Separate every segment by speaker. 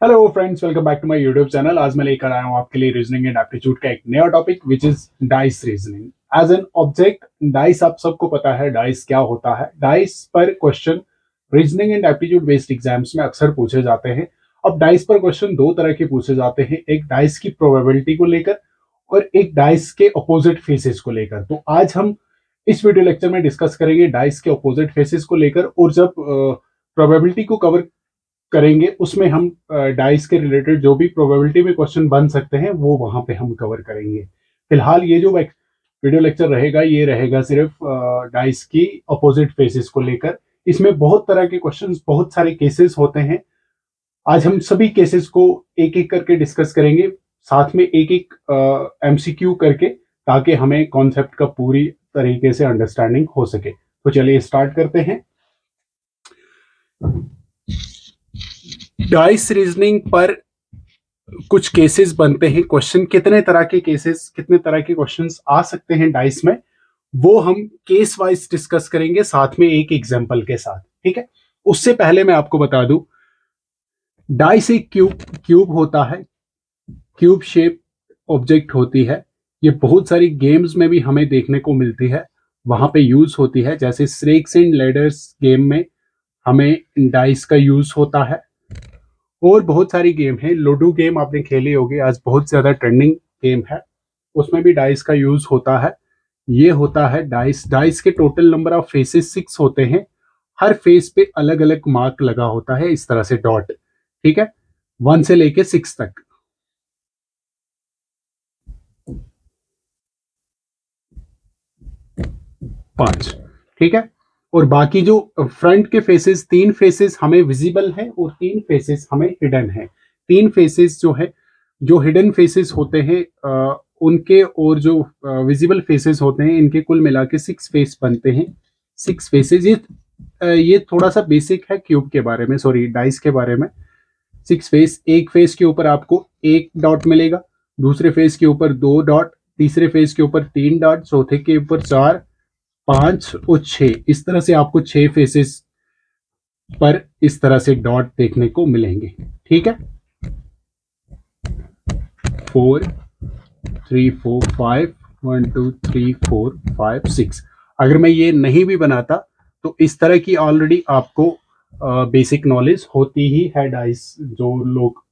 Speaker 1: Hello friends, welcome back to my YouTube channel. आज मैं लेकर आया हूँ आपके लिए रीजनिंग एंड एप्टीट्यूड का एक नया topic which is dice reasoning as an object. Dice आप सबको पता है डाइस क्या होता है। डाइस पर question reasoning and aptitude based exams में अक्सर पूछे जाते हैं। अब डाइस पर क्वेश्चन दो तरह के पूछे जाते हैं, एक डाइस की प्रोबेबिलिटी को लेकर और एक डाइस के अपोजिट फेसेस को लेकर। तो आज हम इस वीडियो लेक्चर में डिस्कस करेंगे डाइस के अपोजिट फेसेस को लेकर, और जब प्रोबेबिलिटी को कवर करेंगे उसमें हम डाइस के रिलेटेड जो भी प्रोबेबिलिटी में क्वेश्चन बन सकते हैं वो वहां पे हम कवर करेंगे। फिलहाल ये जो वीडियो लेक्चर रहेगा ये रहेगा सिर्फ डाइस की अपोजिट फेसेस को लेकर। इसमें बहुत तरह के क्वेश्चंस, बहुत सारे केसेस होते हैं। आज हम सभी केसेस को एक एक करके डिस्कस करेंगे, साथ में एक एक एमसीक्यू करके, ताकि हमें कॉन्सेप्ट का पूरी तरीके से अंडरस्टैंडिंग हो सके। तो चलिए स्टार्ट करते हैं। डाइस रीजनिंग पर कुछ केसेस बनते हैं। क्वेश्चन कितने तरह के केसेस, कितने तरह के क्वेश्चंस आ सकते हैं डाइस में, वो हम केस वाइज डिस्कस करेंगे, साथ में एक एग्जांपल के साथ। ठीक है, उससे पहले मैं आपको बता दूं, डाइस एक क्यूब होता है, क्यूब शेप ऑब्जेक्ट होती है। ये बहुत सारी गेम्स में भी हमें देखने को मिलती है, वहां पे यूज होती है। जैसे स्नेक्स एंड लैडर्स गेम में हमें डाइस का यूज होता है, और बहुत सारी गेम है। लूडो गेम आपने खेली होगी, आज बहुत ज्यादा ट्रेंडिंग गेम है, उसमें भी डाइस का यूज होता है। ये होता है डाइस। डाइस के टोटल नंबर ऑफ फेसेस 6 होते हैं। हर फेस पे अलग अलग मार्क लगा होता है, इस तरह से डॉट। ठीक है, 1 से लेके 6 तक। पांच। ठीक है, और बाकी जो फ्रंट के फेसेस, 3 फेसेस हमें विजिबल है और 3 फेसेस हमें हिडन है। 3 फेसेस जो है, जो हिडन फेसेस होते हैं उनके, और जो विजिबल फेसेस होते हैं, इनके कुल मिला के 6 फेस बनते हैं। 6 फेसेस। ये थोड़ा सा बेसिक है क्यूब के बारे में, सॉरी डाइस के बारे में। 6 फेस, एक फेस के ऊपर आपको एक डॉट मिलेगा, दूसरे फेस के ऊपर 2 डॉट, तीसरे फेस के ऊपर 3 डॉट, चौथे के ऊपर 4, 5 और 6। इस तरह से आपको 6 फेसेस पर इस तरह से डॉट देखने को मिलेंगे। ठीक है, 4 3 4 5 1 2 3 4 5 6। अगर मैं ये नहीं भी बनाता तो इस तरह की ऑलरेडी आपको बेसिक नॉलेज होती ही है। डाइस, जो लोग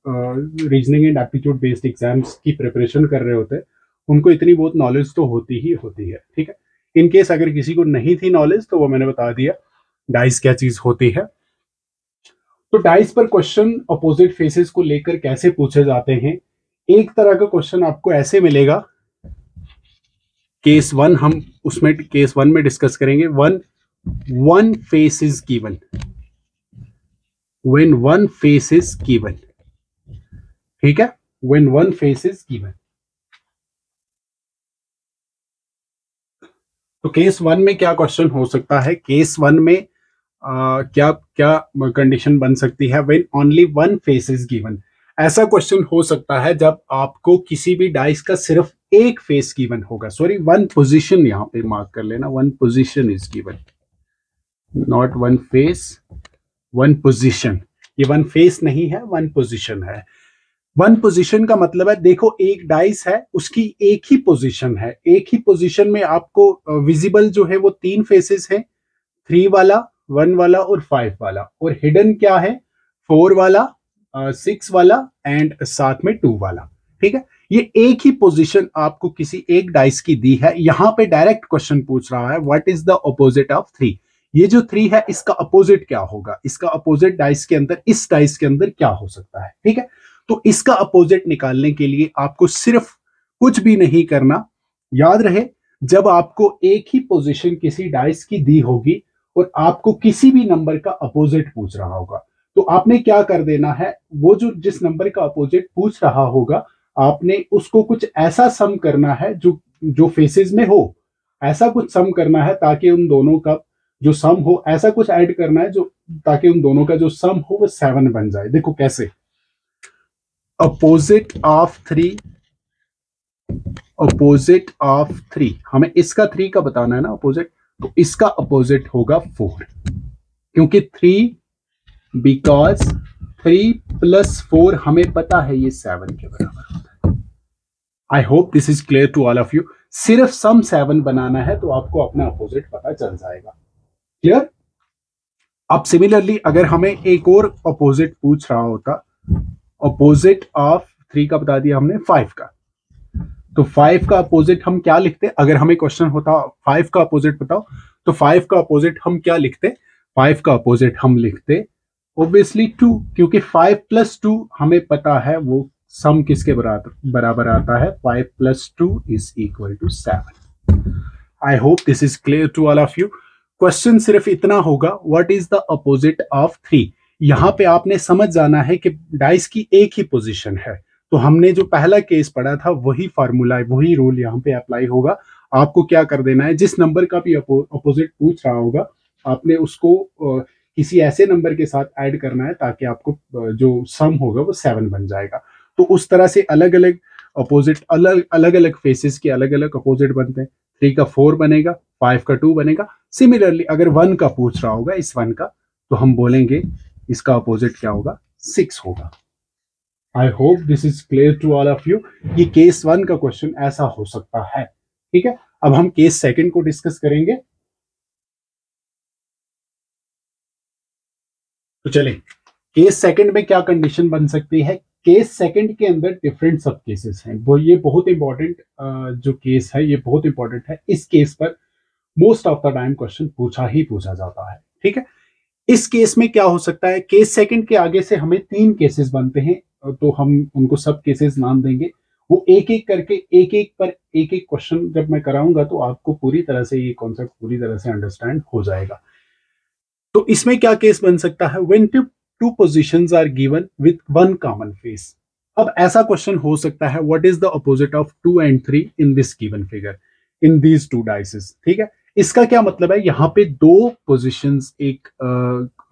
Speaker 1: reasoning and aptitude based exams की प्रिपरेशन कर रहे होते हैं उनको इतनी बहुत नॉलेज तो होती ही होती है। ठीक है, इन केस अगर किसी को नहीं थी नॉलेज तो वो मैंने बता दिया डाइस क्या चीज होती है। तो डाइस पर क्वेश्चन अपोजिट फेसेस को लेकर कैसे पूछे जाते हैं। एक तरह का क्वेश्चन आपको ऐसे मिलेगा, केस 1 हम उसमें केस 1 में डिस्कस करेंगे। One face is given, when one face is given. ठीक है, when one face is given. तो केस 1 में क्या क्वेश्चन हो सकता है? केस 1 में क्या क्या कंडीशन बन सकती है? When only one face is given. ऐसा क्वेश्चन हो सकता है जब आपको किसी भी डाइस का सिर्फ एक फेस गिवन होगा। सॉरी, वन पोजीशन, यहां पे मार्क कर लेना, one position is given, not one face, one position. ये वन फेस नहीं है, वन पोजीशन है। वन पोजीशन का मतलब है, देखो एक डाइस है, उसकी एक ही पोजीशन है। एक ही पोजीशन में आपको विजिबल जो है वो 3 फेसेस है, 3 वाला, 1 वाला और 5 वाला। और हिडन क्या है? 4 वाला, 6 वाला एंड साथ में 2 वाला। ठीक है, ये एक ही पोजीशन आपको किसी एक डाइस की दी है। यहां पे डायरेक्ट क्वेश्चन पूछ रहा है what is the opposite of 3। ये जो 3 है इसका अपोजिट क्या होगा, इसका अपोजिट डाइस के अंदर, इस डाइस के अंदर क्या हो सकता है। ठीक है, तो इसका अपोजिट निकालने के लिए आपको सिर्फ कुछ भी नहीं करना। याद रहे, जब आपको एक ही पोजीशन किसी डाइस की दी होगी और आपको किसी भी नंबर का अपोजिट पूछ रहा होगा, तो आपने क्या कर देना है, वो जो जिस नंबर का अपोजिट पूछ रहा होगा आपने उसको कुछ ऐसा सम करना है जो जो फेसेस में हो। ऐसा कुछ सम करना है ताकि उन दोनों का जो सम हो, ऐसा कुछ ऐड करना है जो ताकि उन दोनों का जो सम हो वो 7 बन जाए। देखो कैसे, अपोजिट ऑफ 3, अपोजिट ऑफ 3, हमें इसका 3 का बताना है ना अपोजिट, तो इसका अपोजिट होगा 4, क्योंकि 3 बिकॉज 3 + 4 हमें पता है ये 7 के बराबर होता है। I hope this is clear to all of you. सिर्फ सम 7 बनाना है तो आपको अपना अपोजिट पता चल जाएगा। क्लियर? अब सिमिलरली अगर हमें एक और अपोजिट पूछ रहा होता, अपोजिट ऑफ 3 का बता दिया हमने 5 का, तो 5 का अपोजिट हम क्या लिखते? अगर हमें क्वेश्चन होता 5 का अपोजिट बताओ, तो 5 का अपोजिट हम क्या लिखते? 5 का अपोजिट हम लिखते ऑब्वियसली 2, क्योंकि 5 + 2 हमें पता है वो सम किसके बराबर आता है, 5 + 2 = 7। I hope this is clear to all of you. Question सिर्फ इतना होगा, what is the opposite of 3। यहां पे आपने समझ जाना है कि डाइस की एक ही पोजीशन है, तो हमने जो पहला केस पढ़ा था वही फार्मूला, वही रूल यहाँ पे अप्लाई होगा। आपको क्या कर देना है, जिस नंबर का भी अपोजिट पूछ रहा होगा आपने उसको किसी ऐसे नंबर के साथ ऐड करना है ताकि आपको जो सम होगा वो 7 बन जाएगा। तो उस तरह से अलग अलग अपोजिट, अलग अलग फेसेस के अलग अलग अपोजिट बनते हैं। 3 का 4 बनेगा, 5 का 2 बनेगा। सिमिलरली अगर 1 का पूछ रहा होगा, इस 1 का, तो हम बोलेंगे इसका अपोजिट क्या होगा, 6 होगा। I hope this is clear to all of you. ये केस 1 का क्वेश्चन ऐसा हो सकता है। ठीक है, अब हम केस 2 को डिस्कस करेंगे। तो चलें, केस 2 में क्या कंडीशन बन सकती है। केस 2 के अंदर डिफरेंट सब केसेस हैं, वो ये बहुत इंपॉर्टेंट जो केस है ये बहुत इंपॉर्टेंट है। इस केस पर most of the time question पूछा जाता है। ठीक है, इस केस में क्या हो सकता है, केस 2 के आगे से हमें 3 केसेस बनते हैं, तो हम उनको सब केसेस नाम देंगे। वो एक एक करके एक एक क्वेश्चन जब मैं कराऊंगा तो आपको पूरी तरह से ये कॉन्सेप्ट पूरी तरह से अंडरस्टैंड हो जाएगा। तो इसमें क्या केस बन सकता है, when two positions are given with 1 common face. अब ऐसा क्वेश्चन हो सकता है, what is the opposite of 2 and 3 in this given figure in these 2 dices. ठीक है, इसका क्या मतलब है, यहाँ पे 2 पोजीशंस एक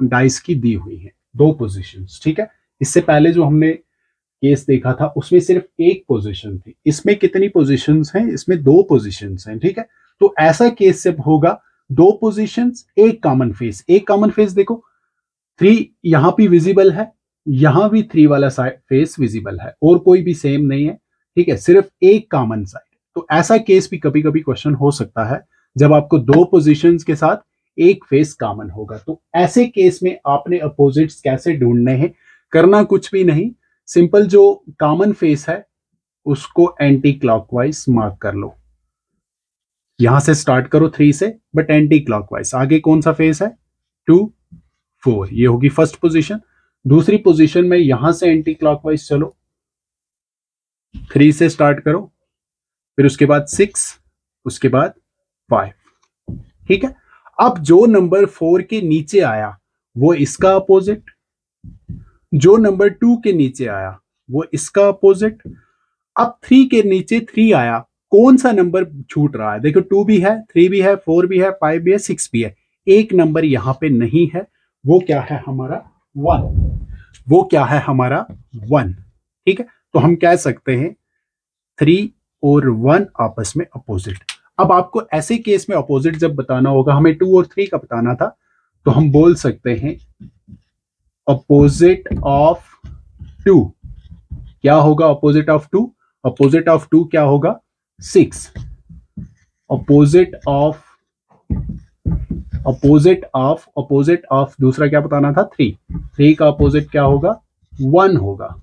Speaker 1: डाइस की दी हुई है, 2 पोजीशंस। ठीक है, इससे पहले जो हमने केस देखा था उसमें सिर्फ एक पोजीशन थी, इसमें कितनी पोजीशंस हैं, इसमें 2 पोजीशंस हैं। ठीक है, तो ऐसा केस जब होगा, 2 पोजीशंस एक कॉमन फेस। एक कॉमन फेस देखो, 3 यहां भी विजिबल है, यहां भी 3 वाला फेस विजिबल है, और कोई भी सेम नहीं है। ठीक है, सिर्फ एक कॉमन साइड। तो ऐसा केस भी कभी कभी क्वेश्चन हो सकता है जब आपको 2 पोजीशंस के साथ एक फेस कॉमन होगा। तो ऐसे केस में आपने अपोजिट्स कैसे ढूंढने हैं, करना कुछ भी नहीं, सिंपल जो कॉमन फेस है उसको एंटी क्लॉकवाइज मार्क कर लो। यहां से स्टार्ट करो 3 से, बट एंटी क्लॉकवाइज। आगे कौन सा फेस है, 2 4, ये होगी फर्स्ट पोजीशन। दूसरी पोजीशन में यहां से एंटी क्लॉकवाइज चलो, 3 से स्टार्ट करो, फिर उसके बाद 6, उसके बाद 5। ठीक है, अब जो नंबर 4 के नीचे आया वो इसका अपोजिट, जो नंबर 2 के नीचे आया वो इसका अपोजिट। अब 3 के नीचे 3 आया, कौन सा नंबर छूट रहा है, देखो 2 भी है, 3 भी है, 4 भी है, 5 भी है, 6 भी है। एक नंबर यहां पे नहीं है, वो क्या है हमारा 1। वो क्या है हमारा 1। ठीक है, तो हम कह सकते हैं 3 और 1 आपस में अपोजिट। अब आपको ऐसे केस में अपोजिट जब बताना होगा, हमें 2 और 3 का बताना था, तो हम बोल सकते हैं अपोजिट ऑफ 2 क्या होगा, अपोजिट ऑफ 2, अपोजिट ऑफ 2 क्या होगा 6। अपोजिट ऑफ दूसरा क्या बताना था 3 का अपोजिट क्या होगा 1 होगा।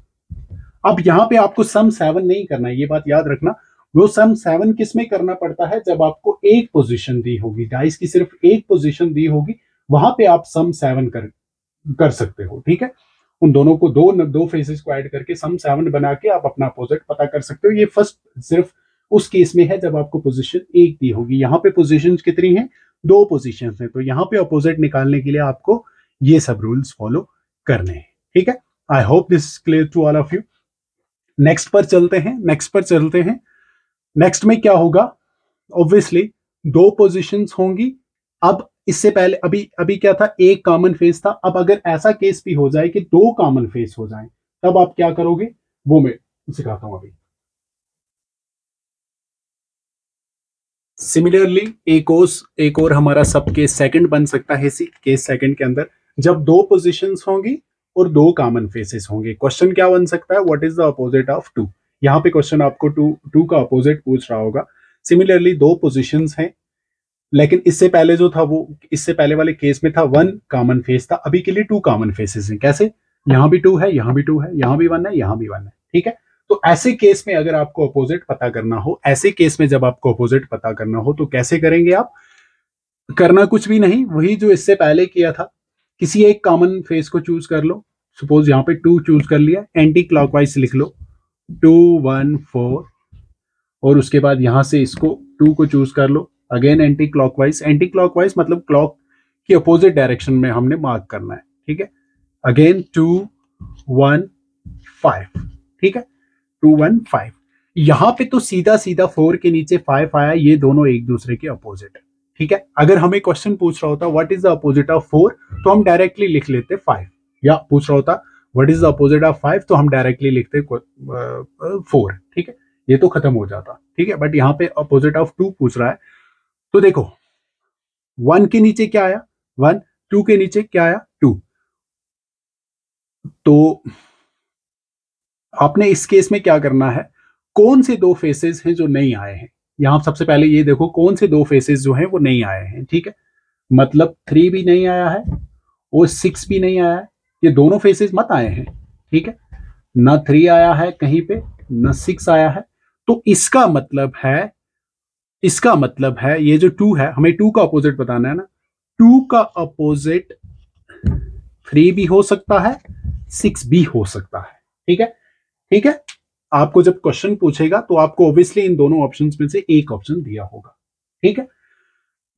Speaker 1: अब यहां पे आपको सम 7 नहीं करना है, ये बात याद रखना। वो सम 7 किस में करना पड़ता है, जब आपको एक पोजीशन दी होगी, डाइस की सिर्फ एक पोजीशन दी होगी, वहां पे आप सम 7 कर सकते हो। ठीक है, उन दोनों को दो फेसेस को ऐड करके सम 7 बना के आप अपना अपोजिट पता कर सकते हो। ये फर्स्ट सिर्फ उस केस में है जब आपको पोजीशन एक दी होगी। यहाँ पे पोजीशन कितनी है, 2 पोजीशन है, तो यहाँ पे अपोजिट निकालने के लिए आपको ये सब रूल्स फॉलो करने हैं। ठीक है, I hope this clear to all of you. Next पर चलते हैं। नेक्स्ट में क्या होगा, ऑब्वियसली 2 पोजीशंस होंगी। अब इससे पहले अभी क्या था, एक कॉमन फेस था। अब अगर ऐसा केस भी हो जाए कि 2 कॉमन फेस हो जाएं, तब आप क्या करोगे वो मैं सिखाता हूं अभी। सिमिलरली एक और हमारा सब केस 2 बन सकता है। इसी केस 2 के अंदर जब 2 पोजीशंस होंगी और 2 कॉमन फेसेस होंगे। क्वेश्चन क्या बन सकता है, what is the opposite of 2। यहाँ पे क्वेश्चन आपको 2 का अपोजिट पूछ रहा होगा। सिमिलरली 2 पोजिशंस हैं, लेकिन इससे पहले जो था वो, इससे पहले वाले केस में था 1 कॉमन फेस था, अभी के लिए 2 कॉमन फेसेस हैं। कैसे, यहाँ भी 2 है, यहाँ भी 2 है, यहाँ भी 1 है, यहाँ भी 1 है, ठीक है। तो ऐसे केस में अगर आपको अपोजिट पता करना हो, ऐसे केस में जब आपको अपोजिट पता करना हो तो कैसे करेंगे आप, करना कुछ भी नहीं, वही जो इससे पहले किया था, किसी एक कॉमन फेस को चूज कर लो। सपोज यहाँ पे 2 चूज कर लिया, एंटी क्लॉकवाइज लिख लो 2 1 4, और उसके बाद यहां से इसको 2 को चूज कर लो, again anticlockwise. Anticlockwise मतलब क्लॉक की अपोजिट डायरेक्शन में हमने मार्क करना है, ठीक है। अगेन 2 1 5, ठीक है, 2 1 5। यहां पे तो सीधा सीधा 4 के नीचे 5 आया, ये दोनों एक दूसरे के अपोजिट है, ठीक है। अगर हमें क्वेश्चन पूछ रहा होता what is the opposite of 4, तो हम डायरेक्टली लिख लेते 5, या पूछ रहा होता what is the opposite of 5, तो हम डायरेक्टली लिखते 4, ठीक है, ये तो खत्म हो जाता, ठीक है। बट यहाँ पे अपोजिट ऑफ 2 पूछ रहा है, तो देखो 1 के नीचे क्या आया 1, 2 के नीचे क्या आया 2। तो आपने इस केस में क्या करना है, कौन से 2 फेसेस हैं जो नहीं आए हैं। यहां सबसे पहले ये देखो कौन से 2 फेसेस जो हैं वो नहीं आए हैं, ठीक है। मतलब 3 भी नहीं आया है और 6 भी नहीं आया है, ये दोनों फेसेस मत आए हैं, ठीक है। ना 3 आया है कहीं पे, ना 6 आया है। तो इसका मतलब है ये जो 2 है, हमें 2 का अपोजिट बताना है ना, 2 का अपोजिट 3 भी हो सकता है, 6 भी हो सकता है, ठीक है, ठीक है। आपको जब क्वेश्चन पूछेगा तो आपको ऑब्वियसली इन दोनों ऑप्शंस में से एक ऑप्शन दिया होगा, ठीक है,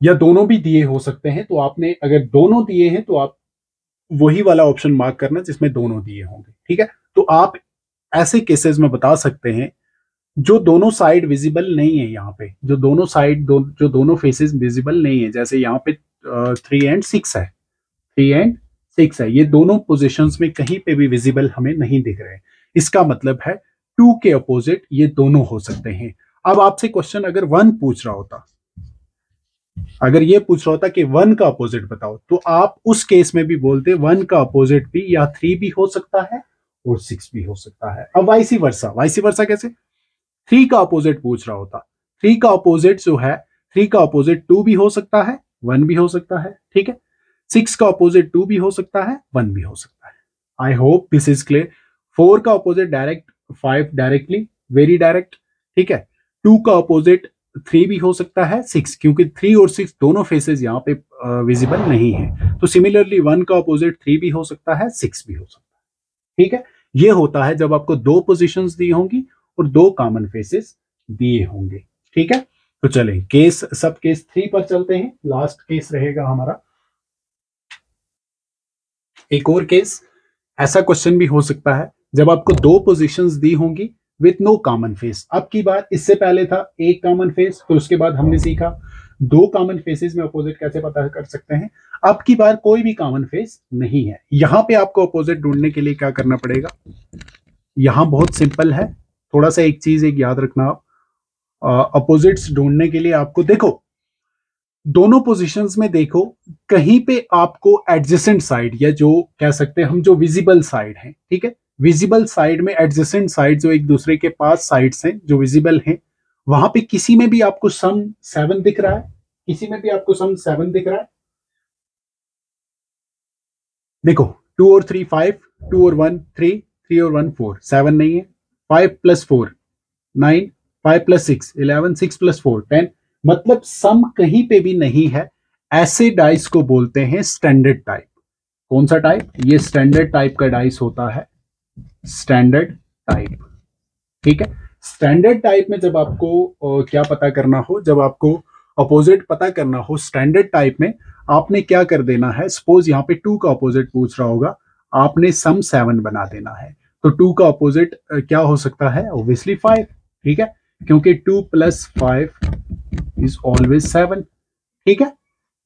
Speaker 1: या दोनों भी दिए हो सकते हैं। तो आपने अगर दोनों दिए हैं तो आप वही वाला ऑप्शन मार्क करना जिसमें दोनों दिए होंगे, ठीक है। तो आप ऐसे केसेस में बता सकते हैं जो दोनों साइड विजिबल नहीं है, यहाँ पे जो दोनों साइड जो दोनों फेसेस विजिबल नहीं है, जैसे यहाँ पे 3 एंड 6 है, 3 एंड 6 है, ये दोनों पोजीशंस में कहीं पे भी विजिबल हमें नहीं दिख रहे। इसका मतलब है 2 के अपोजिट ये दोनों हो सकते हैं। अब आपसे क्वेश्चन अगर 1 पूछ रहा होता, अगर ये पूछ रहा होता कि 1 का अपोजिट बताओ, तो आप उस केस में भी बोलते 1 का अपोजिट भी या 3 भी हो सकता है और 6 भी हो सकता है। अब वाइसी वर्सा कैसे, 3 का अपोजिट पूछ रहा होता, 3 का अपोजिट जो है, 3 का अपोजिट 2 भी हो सकता है, 1 भी हो सकता है, ठीक है। 6 का अपोजिट 2 भी हो सकता है, 1 भी हो सकता है। I hope this is clear. 4 का opposite direct 5 directly, very direct, ठीक है। 2 का अपोजिट 3 भी हो सकता है, 6, क्योंकि 3 और 6 दोनों फेसेस यहाँ पे विजिबल नहीं है। तो सिमिलरली 1 का अपोजिट 3 भी हो सकता है, 6 भी हो सकता है, ठीक है। ये होता है जब आपको 2 पोजीशंस दी होंगी और 2 कॉमन फेसेस दिए होंगे, ठीक है। तो चलें सब केस 3 पर चलते हैं, लास्ट केस रहेगा हमारा। एक और केस, ऐसा क्वेश्चन भी हो सकता है जब आपको 2 पोजीशंस दी होंगी विथ नो कॉमन फेस। अब की बात, इससे पहले था एक कॉमन फेस, तो उसके बाद हमने सीखा 2 कॉमन फेसेस में अपोजिट कैसे पता कर सकते हैं। अब की बार कोई भी कॉमन फेस नहीं है, यहां पे आपको अपोजिट ढूंढने के लिए क्या करना पड़ेगा, यहां बहुत सिंपल है। थोड़ा सा एक चीज याद रखना, आप अपोजिट्स ढूंढने के लिए आपको देखो दोनों पोजीशंस में देखो, कहीं पे आपको एडजेसेंट साइड या जो कह सकते हैं हम जो विजिबल साइड है, ठीक है, विजिबल साइड में एडजेसेंट साइड जो एक दूसरे के पास साइड्स हैं जो विजिबल हैं, वहां पे किसी में भी आपको सम 7 दिख रहा है, किसी में भी आपको सम 7 दिख रहा है। देखो 2 और 3 5, 2 और 1 3, 3 और 1 4, 7 नहीं है। 5 + 4 9, 5 + 6 11, 6 + 4 10, मतलब सम कहीं पे भी नहीं है। ऐसे डाइस को बोलते हैं स्टैंडर्ड टाइप। कौन सा टाइप, ये स्टैंडर्ड टाइप का डाइस होता है, स्टैंडर्ड टाइप, ठीक है। स्टैंडर्ड टाइप में जब आपको क्या पता करना हो, जब आपको अपोजिट पता करना हो स्टैंडर्ड टाइप में, आपने क्या कर देना है, सपोज यहाँ पे 2 का अपोजिट पूछ रहा होगा, आपने सम 7 बना देना है। तो 2 का अपोजिट क्या हो सकता है, ऑब्वियसली 5, ठीक है, क्योंकि 2 + 5 इज ऑलवेज 7, ठीक है,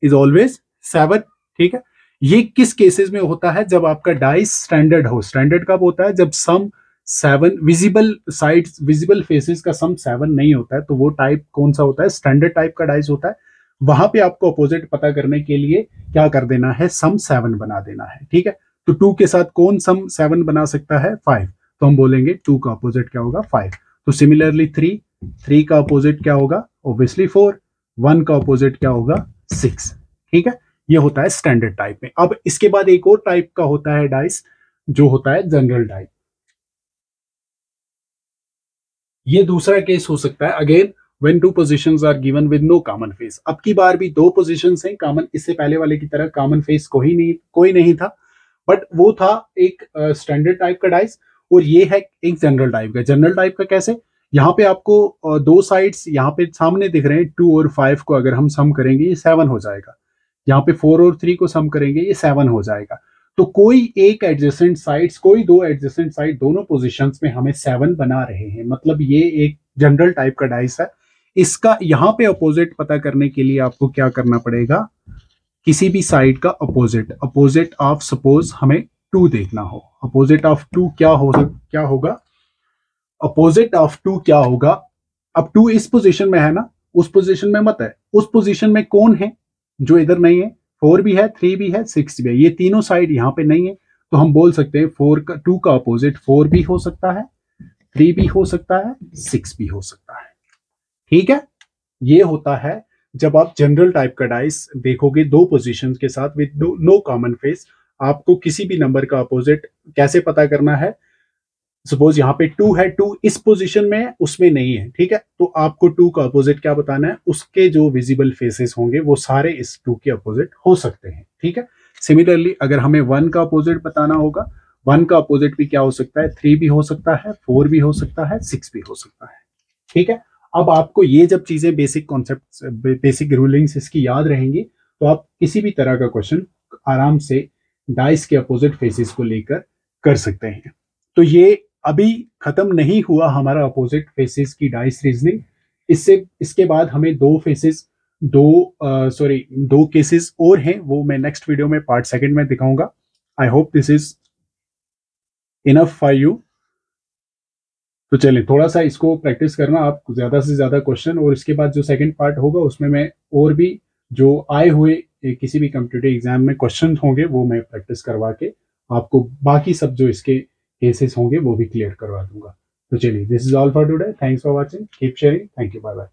Speaker 1: इज ऑलवेज 7, ठीक है। ये किस केसेस में होता है, जब आपका डाइस स्टैंडर्ड हो। स्टैंडर्ड कब होता है, जब सम 7 विजिबल साइड्स, विजिबल फेसेस का सम 7 नहीं होता है, तो वो टाइप कौन सा होता है, स्टैंडर्ड टाइप का डाइस होता है। वहां पे आपको अपोजिट पता करने के लिए क्या कर देना है, सम 7 बना देना है, ठीक है। तो 2 के साथ कौन सम 7 बना सकता है? 5। तो हम बोलेंगे 2 का अपोजिट क्या होगा? 5। तो सिमिलरली 3 का अपोजिट क्या होगा? ऑब्वियसली 4। 1 का अपोजिट क्या होगा? 6। ठीक है, ये होता है स्टैंडर्ड टाइप में। अब इसके बाद एक और टाइप का होता है डाइस, जो होता है जनरल टाइप। ये दूसरा केस हो सकता है again when two positions are given with no common face. अब की बार भी दो पोजीशंस हैं कॉमन, इससे पहले वाले की तरह कॉमन फेस कोई नहीं था, बट वो था एक स्टैंडर्ड टाइप का डाइस, और ये है एक जनरल टाइप का। जनरल टाइप का कैसे? यहाँ पे आपको दो साइड्स यहाँ पे सामने दिख रहे हैं, 2 और 5 को अगर हम सम करेंगे ये 7 हो जाएगा। यहाँ पे 4 और 3 को सम करेंगे ये 7 हो जाएगा। तो कोई एक एडजेसेंट साइड्स, कोई दो एडजेसेंट साइड दोनों पोजीशंस में हमें 7 बना रहे हैं, मतलब ये एक जनरल टाइप का डाइस है। इसका यहाँ पे अपोजिट पता करने के लिए आपको क्या करना पड़ेगा? किसी भी साइड का अपोजिट ऑफ सपोज हमें 2 देखना हो, अपोजिट ऑफ 2 क्या होगा? अपोजिट ऑफ 2 क्या होगा? अब 2 इस पोजीशन में है ना, उस पोजीशन में मत है। उस पोजीशन में कौन है जो इधर नहीं है? 4 भी है, 3 भी है, 6 भी है। ये तीनों साइड यहाँ पे नहीं है, तो हम बोल सकते हैं 2 का अपोजिट 4 भी हो सकता है, 3 भी हो सकता है, 6 भी हो सकता है। ठीक है, ये होता है जब आप जनरल टाइप का डाइस देखोगे दो पोजीशन के साथ विद नो कॉमन फेस। आपको किसी भी नंबर का अपोजिट कैसे पता करना है? सपोज यहाँ पे 2 है, 2 इस पोजीशन में है, उसमें नहीं है, ठीक है, तो आपको 2 का अपोजिट क्या बताना है? उसके जो विजिबल फेसेस होंगे वो सारे इस 2 के अपोजिट हो सकते हैं। ठीक है, सिमिलरली अगर हमें 1 का अपोजिट बताना होगा, 1 का अपोजिट भी क्या हो सकता है? 3 भी हो सकता है, 4 भी हो सकता है, 6 भी हो सकता है। ठीक है, अब आपको ये जब चीजें बेसिक कॉन्सेप्ट, बेसिक रूलिंग्स इसकी याद रहेंगी, तो आप किसी भी तरह का क्वेश्चन आराम से डाइस के अपोजिट फेसेस को लेकर कर सकते हैं। तो ये अभी खत्म नहीं हुआ हमारा अपोजिट फेसेस की डाइस रीजनिंग। इसके बाद हमें दो केसेस और हैं, वो मैं नेक्स्ट वीडियो में पार्ट सेकंड में दिखाऊंगा। आई hope this is enough for you. तो चलिए थोड़ा सा इसको प्रैक्टिस करना आप, ज्यादा से ज्यादा क्वेश्चन, और इसके बाद जो सेकंड पार्ट होगा उसमें मैं और भी जो आए हुए किसी भी कॉम्पिटिटिव एग्जाम में क्वेश्चन होंगे वो मैं प्रैक्टिस करवा के आपको बाकी सब जो इसके केसेस होंगे वो भी क्लियर करवा दूंगा। तो चलिए, this is all for today, thanks for watching, keep sharing, thank you, bye bye.